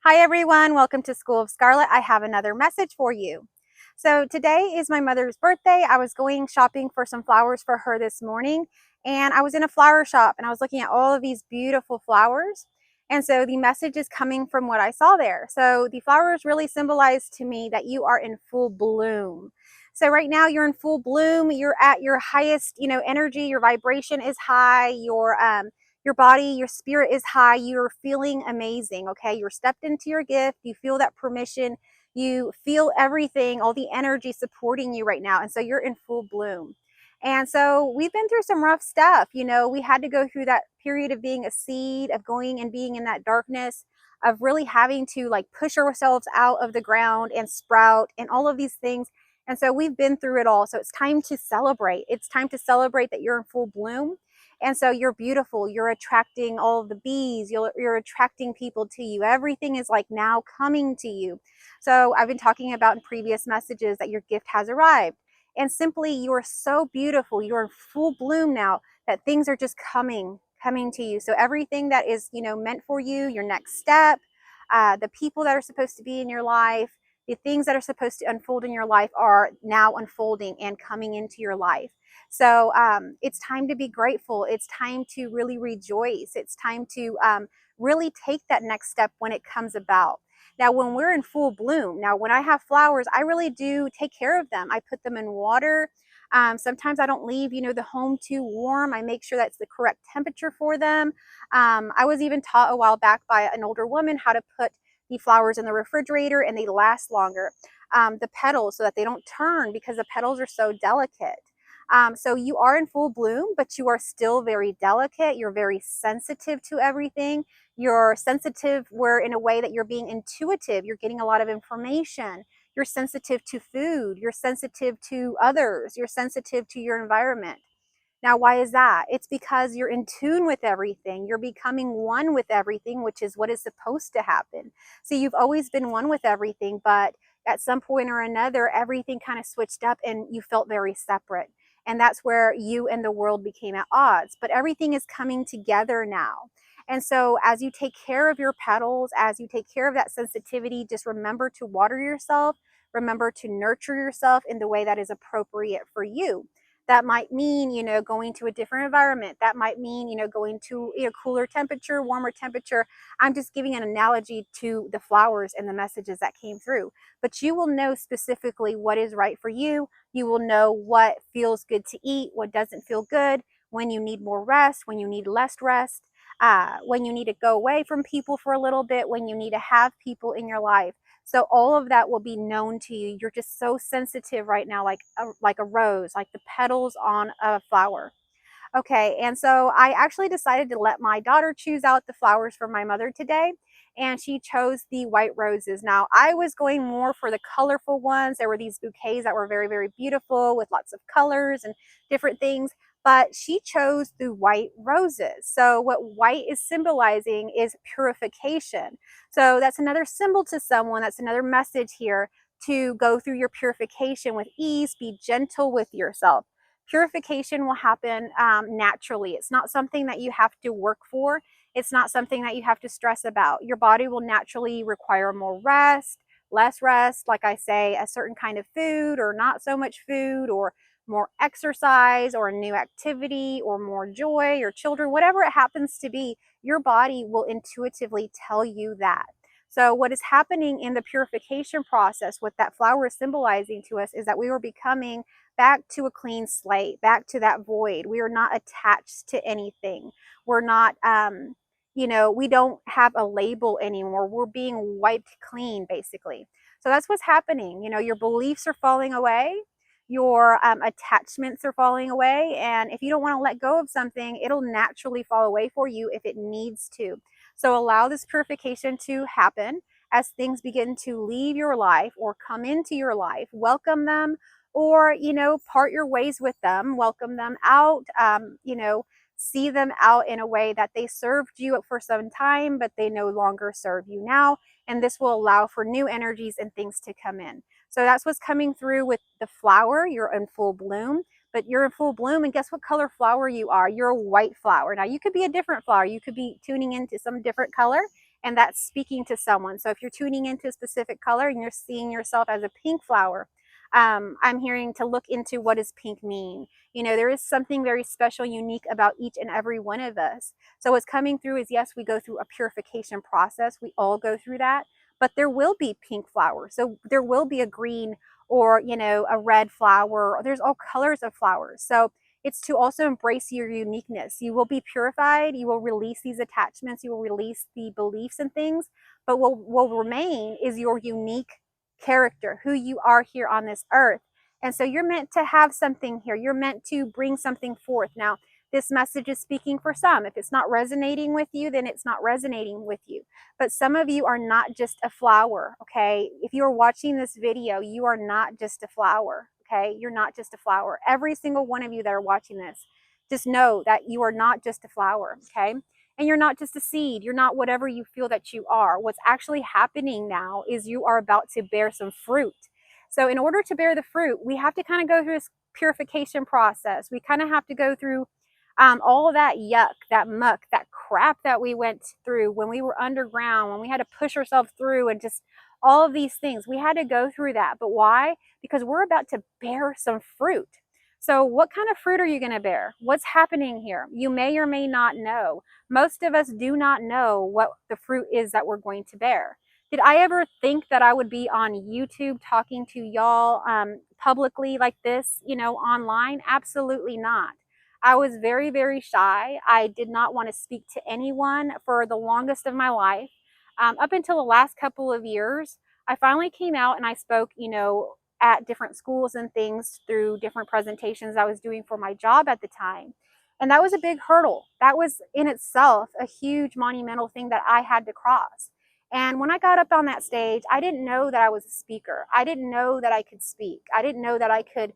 Hi everyone, welcome to School of Scarlet. I have another message for you. So today is my mother's birthday. I was going shopping for some flowers for her this morning, and I was in a flower shop and I was looking at all of these beautiful flowers. And so the message is coming from what I saw there. So the flowers really symbolize to me that you are in full bloom. So right now you're in full bloom, you're at your highest, energy, your vibration is high, your body, your spirit is high, you're feeling amazing, okay? You're stepped into your gift, you feel that permission, you feel everything, all the energy supporting you right now. And so you're in full bloom. And so we've been through some rough stuff. We had to go through that period of being a seed, of going and being in that darkness, of really having to like push ourselves out of the ground and sprout and all of these things. And so we've been through it all. So it's time to celebrate. It's time to celebrate that you're in full bloom. And so you're beautiful. You're attracting all of the bees. You're attracting people to you. Everything is like now coming to you. So I've been talking about in previous messages that your gift has arrived. And simply, you are so beautiful. You're in full bloom now that things are just coming to you. So everything that is, meant for you, your next step, the people that are supposed to be in your life, the things that are supposed to unfold in your life are now unfolding and coming into your life. So it's time to be grateful. It's time to really rejoice. It's time to really take that next step when it comes about. Now, when we're in full bloom, now when I have flowers, I really do take care of them. I put them in water. Sometimes I don't leave, the home too warm. I make sure that's the correct temperature for them. I was even taught a while back by an older woman how to put the flowers in the refrigerator and they last longer. The petals so that they don't turn because the petals are so delicate. So you are in full bloom, but you are still very delicate. You're very sensitive to everything. You're sensitive where in a way that you're being intuitive. You're getting a lot of information. You're sensitive to food. You're sensitive to others. You're sensitive to your environment. Now, why is that? It's because you're in tune with everything. You're becoming one with everything, which is what is supposed to happen. So you've always been one with everything, but at some point or another, everything kind of switched up and you felt very separate. And that's where you and the world became at odds. But everything is coming together now. And so as you take care of your petals, as you take care of that sensitivity, just remember to water yourself. Remember to nurture yourself in the way that is appropriate for you. That might mean, going to a different environment. That might mean, going to a cooler temperature, warmer temperature. I'm just giving an analogy to the flowers and the messages that came through. But you will know specifically what is right for you. You will know what feels good to eat, what doesn't feel good, when you need more rest, when you need less rest, when you need to go away from people for a little bit, when you need to have people in your life. So all of that will be known to you. You're just so sensitive right now, like a rose, like the petals on a flower. Okay, and so I actually decided to let my daughter choose out the flowers for my mother today, and she chose the white roses. Now, I was going more for the colorful ones. There were these bouquets that were very, very beautiful with lots of colors and different things, but she chose the white roses. So, what white is symbolizing is purification. So, that's another symbol to someone, that's another message here to go through your purification with ease, be gentle with yourself. Purification will happen naturally. It's not something that you have to work for. It's not something that you have to stress about. Your body will naturally require more rest, less rest, like I say, a certain kind of food or not so much food, or more exercise or a new activity or more joy or children, whatever it happens to be, your body will intuitively tell you that. So, what is happening in the purification process, what that flower is symbolizing to us, is that we are becoming back to a clean slate, back to that void. We are not attached to anything. We're not, we don't have a label anymore. We're being wiped clean, basically. So that's what's happening. Your beliefs are falling away, your attachments are falling away. And if you don't want to let go of something, it'll naturally fall away for you if it needs to. So allow this purification to happen as things begin to leave your life or come into your life. Welcome them, or part your ways with them, welcome them out, see them out in a way that they served you for some time but they no longer serve you now, and this will allow for new energies and things to come in. So that's what's coming through with the flower. You're in full bloom, but you're in full bloom, and guess what color flower you are? You're a white flower. Now you could be a different flower, you could be tuning into some different color, and that's speaking to someone. So if you're tuning into a specific color and you're seeing yourself as a pink flower, I'm hearing to look into what does pink mean. You know, there is something very special, unique about each and every one of us. So what's coming through is, yes, we go through a purification process. We all go through that, but there will be pink flowers. So there will be a green or, you know, a red flower. There's all colors of flowers. So it's to also embrace your uniqueness. You will be purified. You will release these attachments. You will release the beliefs and things, but what will remain is your unique character, who you are here on this earth. And so you're meant to have something here. You're meant to bring something forth. Now, this message is speaking for some. If it's not resonating with you, then it's not resonating with you. But some of you are not just a flower, okay? If you are watching this video, you are not just a flower, okay? You're not just a flower. Every single one of you that are watching this, just know that you are not just a flower, okay? And you're not just a seed. You're not whatever you feel that you are. What's actually happening now is you are about to bear some fruit. So in order to bear the fruit, we have to kind of go through this purification process. We kind of have to go through all of that yuck, that muck, that crap that we went through when we were underground, when we had to push ourselves through, and just all of these things. We had to go through that. But why? Because we're about to bear some fruit. So what kind of fruit are you going to bear? What's happening here? You may or may not know. Most of us do not know what the fruit is that we're going to bear. Did I ever think that I would be on YouTube talking to y'all publicly like this, you know, online? Absolutely not. I was very, very shy. I did not want to speak to anyone for the longest of my life. Up until the last couple of years, I finally came out and I spoke, you know, at different schools and things through different presentations I was doing for my job at the time. And that was a big hurdle. That was in itself a huge monumental thing that I had to cross. And when I got up on that stage, I didn't know that I was a speaker. I didn't know that I could speak. I didn't know that I could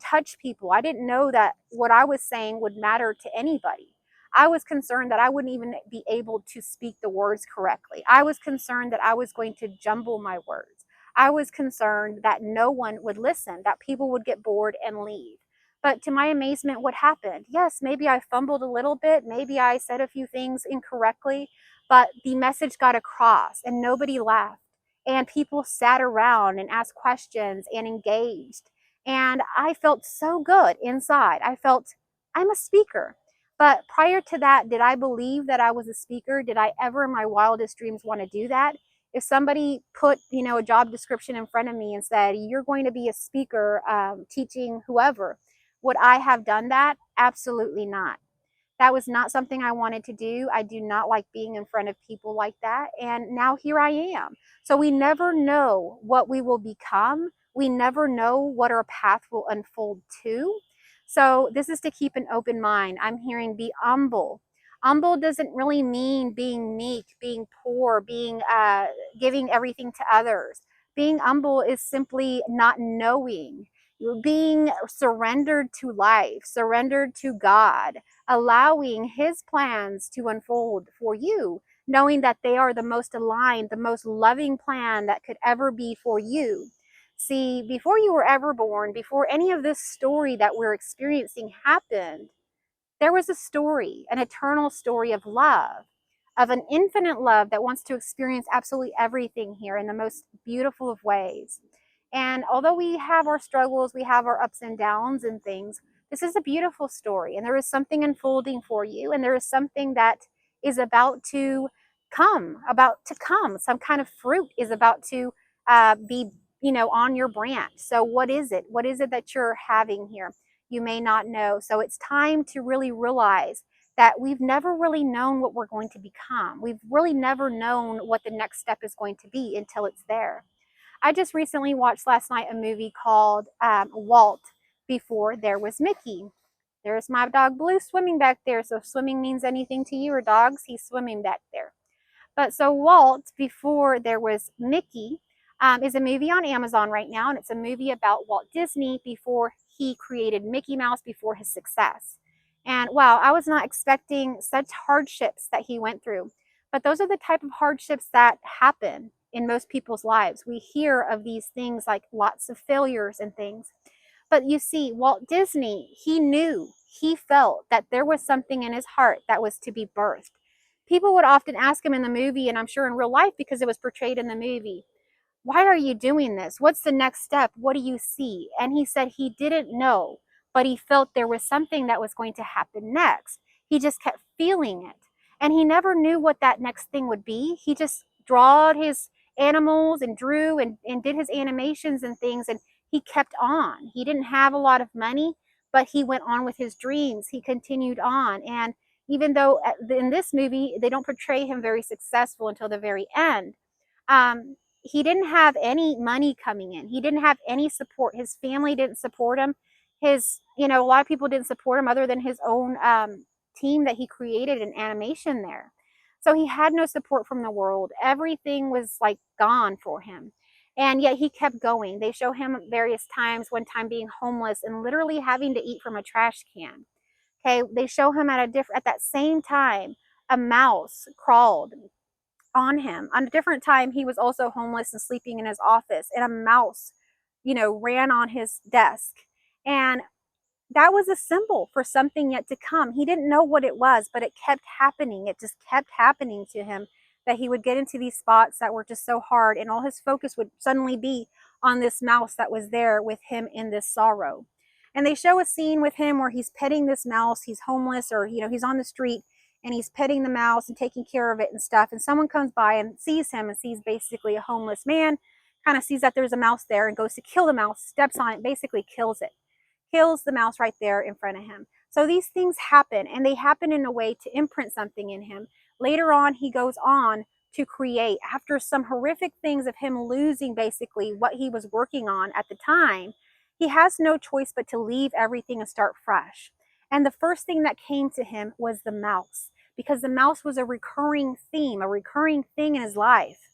touch people. I didn't know that what I was saying would matter to anybody. I was concerned that I wouldn't even be able to speak the words correctly. I was concerned that I was going to jumble my words. I was concerned that no one would listen, that people would get bored and leave. But to my amazement, what happened? Yes, maybe I fumbled a little bit. Maybe I said a few things incorrectly, but the message got across and nobody left. And people sat around and asked questions and engaged. And I felt so good inside. I felt I'm a speaker. But prior to that, did I believe that I was a speaker? Did I ever in my wildest dreams want to do that? If somebody put, you know, a job description in front of me and said, you're going to be a speaker teaching whoever, would I have done that? Absolutely not. That was not something I wanted to do. I do not like being in front of people like that. And now here I am. So we never know what we will become. We never know what our path will unfold to. So this is to keep an open mind. I'm hearing be humble. Humble doesn't really mean being meek, being poor, being giving everything to others. Being humble is simply not knowing, being surrendered to life, surrendered to God, allowing his plans to unfold for you, knowing that they are the most aligned, the most loving plan that could ever be for you. See, before you were ever born, before any of this story that we're experiencing happened, there was a story, an eternal story of love, of an infinite love that wants to experience absolutely everything here in the most beautiful of ways. And although we have our struggles, we have our ups and downs and things, this is a beautiful story. And there is something unfolding for you. And there is something that is about to come. Some kind of fruit is about to be, you know, on your branch. So what is it? What is it that you're having here? You may not know. So it's time to really realize that we've never really known what we're going to become. We've really never known what the next step is going to be until it's there. I just recently watched last night a movie called Walt Before There Was Mickey. There's my dog Blue swimming back there. So if swimming means anything to you or dogs, he's swimming back there. But so Walt Before There Was Mickey is a movie on Amazon right now. And it's a movie about Walt Disney before he created Mickey Mouse, before his success. And wow, I was not expecting such hardships that he went through. But those are the type of hardships that happen in most people's lives. We hear of these things like lots of failures and things. But you see, Walt Disney, he knew, he felt that there was something in his heart that was to be birthed. People would often ask him in the movie, and I'm sure in real life because it was portrayed in the movie, why are you doing this? What's the next step? What do you see? And he said he didn't know, but he felt there was something that was going to happen next. He just kept feeling it. And he never knew what that next thing would be. He just drawed his animals and drew and did his animations and things, and he kept on. He didn't have a lot of money, but he went on with his dreams. He continued on. And even though in this movie, they don't portray him very successful until the very end, he didn't have any money coming in. He didn't have any support. His family didn't support him. A lot of people didn't support him other than his own team that he created in animation there. So he had no support from the world. Everything was like gone for him. And yet he kept going. They show him various times, one time being homeless and literally having to eat from a trash can. Okay, they show him at that same time, a mouse crawled on him. On a different time, he was also homeless and sleeping in his office, and a mouse, ran on his desk. And that was a symbol for something yet to come. He didn't know what it was, but it kept happening. It just kept happening to him, that he would get into these spots that were just so hard, and all his focus would suddenly be on this mouse that was there with him in this sorrow. And they show a scene with him where he's petting this mouse. He's homeless, or he's on the street, and he's petting the mouse and taking care of it and stuff. And someone comes by and sees him and sees basically a homeless man, kind of sees that there's a mouse there and goes to kill the mouse, steps on it, basically kills it, kills the mouse right there in front of him. So these things happen, and they happen in a way to imprint something in him. Later on, he goes on to create, after some horrific things of him losing basically what he was working on at the time. He has no choice but to leave everything and start fresh. And the first thing that came to him was the mouse, because the mouse was a recurring theme, a recurring thing in his life.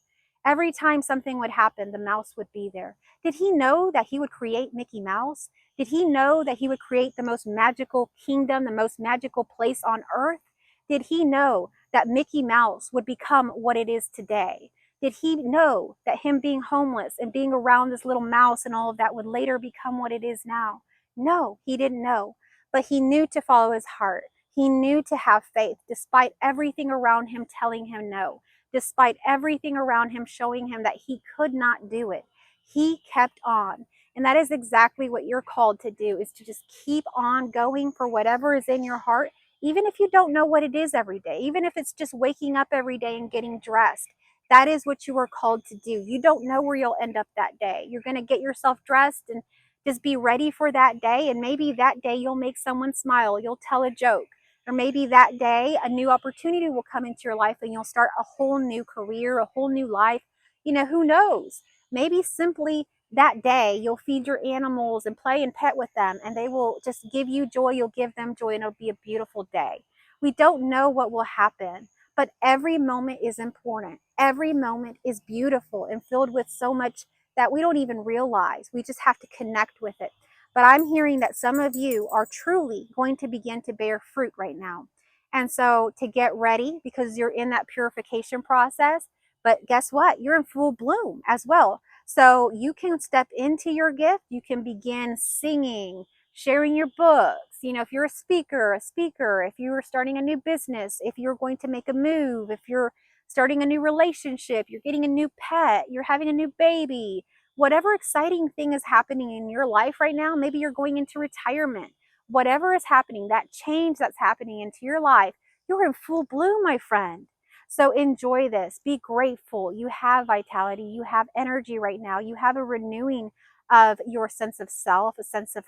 Every time something would happen, the mouse would be there. Did he know that he would create Mickey Mouse? Did he know that he would create the most magical kingdom, the most magical place on earth? Did he know that Mickey Mouse would become what it is today? Did he know that him being homeless and being around this little mouse and all of that would later become what it is now? No, he didn't know. But he knew to follow his heart. He knew to have faith despite everything around him telling him no, despite everything around him showing him that he could not do it. He kept on. And that is exactly what you're called to do, is to just keep on going for whatever is in your heart, even if you don't know what it is every day, even if it's just waking up every day and getting dressed. That is what you are called to do. You don't know where you'll end up that day. You're going to get yourself dressed and just be ready for that day. And maybe that day you'll make someone smile. You'll tell a joke. Or maybe that day a new opportunity will come into your life and you'll start a whole new career, a whole new life. Who knows? Maybe simply that day you'll feed your animals and play and pet with them, and they will just give you joy. You'll give them joy, and it'll be a beautiful day. We don't know what will happen, but every moment is important. Every moment is beautiful and filled with so much that we don't even realize. We just have to connect with it. But I'm hearing that some of you are truly going to begin to bear fruit right now. And so to get ready, because you're in that purification process, but guess what? You're in full bloom as well. So you can step into your gift. You can begin singing, sharing your books. If you're a speaker, if you're starting a new business, if you're going to make a move, if you're starting a new relationship, you're getting a new pet, you're having a new baby, whatever exciting thing is happening in your life right now, maybe you're going into retirement, whatever is happening, that change that's happening into your life, you're in full bloom, my friend. So enjoy this. Be grateful. You have vitality. You have energy right now. You have a renewing of your sense of self, a sense of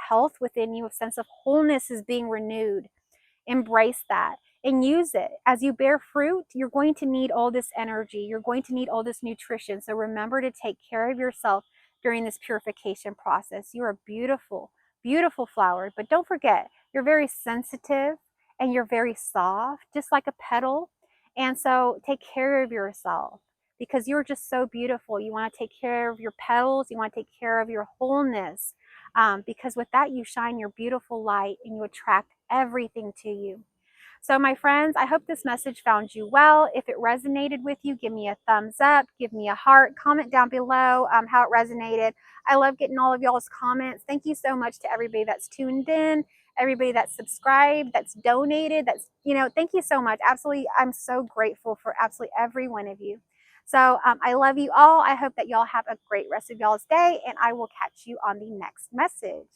health within you, a sense of wholeness is being renewed. Embrace that and use it. As you bear fruit, you're going to need all this energy. You're going to need all this nutrition. So remember to take care of yourself during this purification process. You are beautiful, beautiful flower. But don't forget, you're very sensitive and you're very soft, just like a petal. And so take care of yourself, because you're just so beautiful. You want to take care of your petals. You want to take care of your wholeness, because with that, you shine your beautiful light and you attract everything to you. So my friends, I hope this message found you well. If it resonated with you, give me a thumbs up, give me a heart, comment down below how it resonated. I love getting all of y'all's comments. Thank you so much to everybody that's tuned in. everybody that's subscribed, that's donated, that's, thank you so much. Absolutely, I'm so grateful for absolutely every one of you. So I love you all. I hope that y'all have a great rest of y'all's day, and I will catch you on the next message.